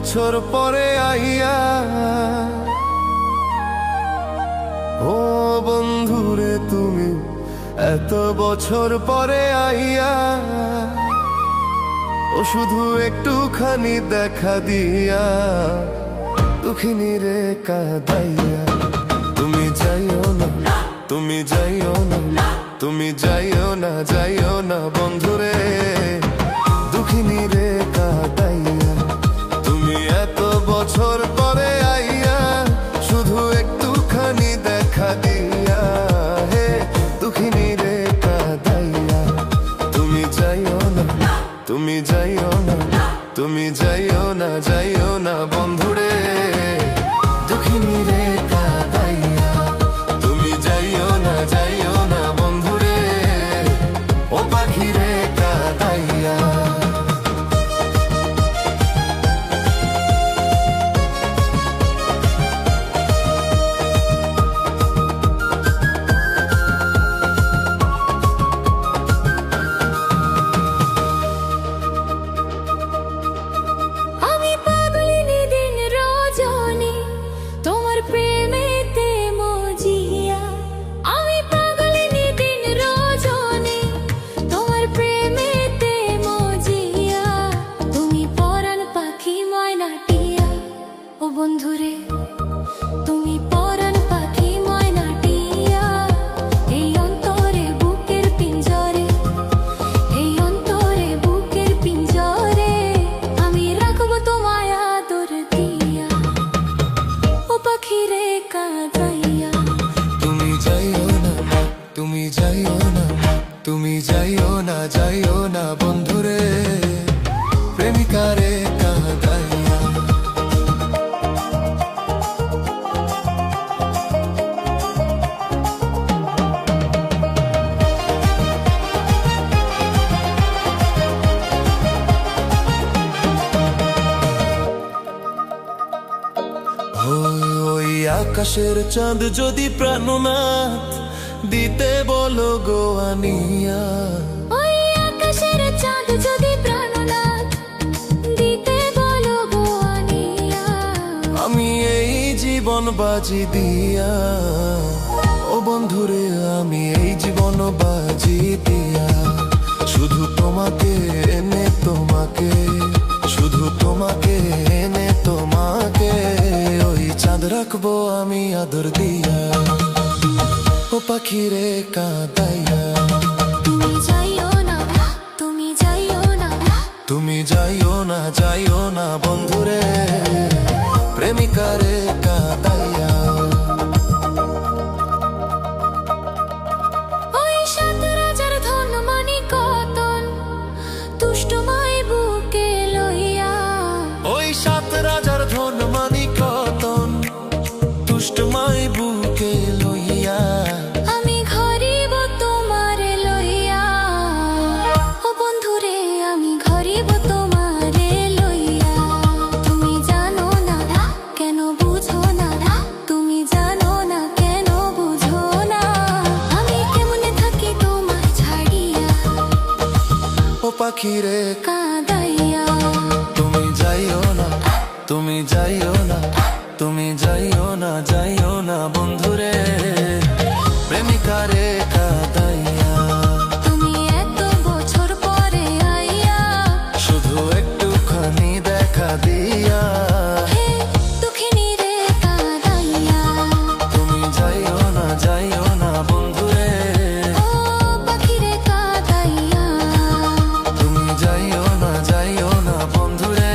বছর পরে আইয়া, ও বন্ধুরে তুমি এত বছর পরে আইয়া, ও শুধু একটুখানি দেখা দিয়া দুঃখিনী রে কাঁদাইয়া। তুমি যাইও না, তুমি যাইও না, তুমি যাইও না, যাইও না বন্ধুরে দুঃখিনী রে কাঁদাইয়া। তুমি এত বছর পরে আইয়া, শুধু একটুখানি দেখা দিয়া হে দুঃখিনী রে কাঁদাইয়া। তুমি যাইও না, তুমি যাইও না, তুমি যাইও না, যাইও না বন্ধুরে দুঃখিনী রে কাঁদাইয়া। তুমি যাইও না, যাইও না বন্ধুরে ও পাখি রে কাঁদাইয়া। বন্ধুরে তুমি পরাণ পাখি ময়নাটিয়া, এই অন্তরে বুকের পিঞ্জরে, এই অন্তরে বুকের পিঞ্জরে আমি রাখবো তোমায় আদর দিয়া ও পাখি রে কাঁদাইয়া। তুমি যাইও না, তুমি যাইও না, তুমি যাইও না, যাইও না বন্ধুরে প্রেমিকা রে কাঁদাইয়া। ওই আকাশের চাঁদ যদি প্রাণনাথ দিতে বলো গো আনিয়া, ওই আকাশের চাঁদ যদি প্রাণনাথ দিতে বলো গো আনিয়া, আমি এই জীবন বাজি দিয়া ও বন্ধুরে আমি এই জীবন বাজি দিয়া শুধু তোমাকে এনে তোমাকে, শুধু তোমাকে এনে তোমাকে ওই চাঁদ রাখবো আমি আদর দিয়া ও পাখি রে কাঁদাইয়া। তুমি যাইও না, তুমি যাইও না, তুমি যাইও না, যাইও না বন্ধুরে প্রেমিকা রে কাঁদাইয়া। ওই সাত রাজার ধন মানিক রতন তুষ্টময় বুকে লইয়া, ওই সাত রাজার ধন মানিক রতন তুষ্টময় বুকে লইয়া আমি ঘরিব তোমারে লইয়া ও বন্ধুরে আমি ঘরিব তোমারে লইয়া। তুমি জানো না কেন বুঝো না, তুমি জানো না কেন বুঝো না, আমি কেমনে থাকি তোমায় ছাড়িয়া ও পাখি রে কাঁদাইয়া। তুমি যাইও না, তুমি যাইও না, তুমি যাইও না, যাইও না বন্ধুরে প্রেমিকা রে কাঁদাইয়া। তুমি এত বছর পরে আইয়া, শুধু একটুখানি দেখা দিয়া হে দুঃখিনী রে কাঁদাইয়া। তুমি যাইও না, যাইও না বন্ধুরে ও পাখি রে কাঁদাইয়া। তুমি যাইও না, যাইও না বন্ধুরে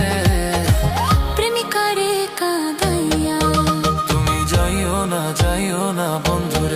প্রেমিকা রে কাঁদাইয়া। তুমি যাইও না, যাইও না বন্ধুরে।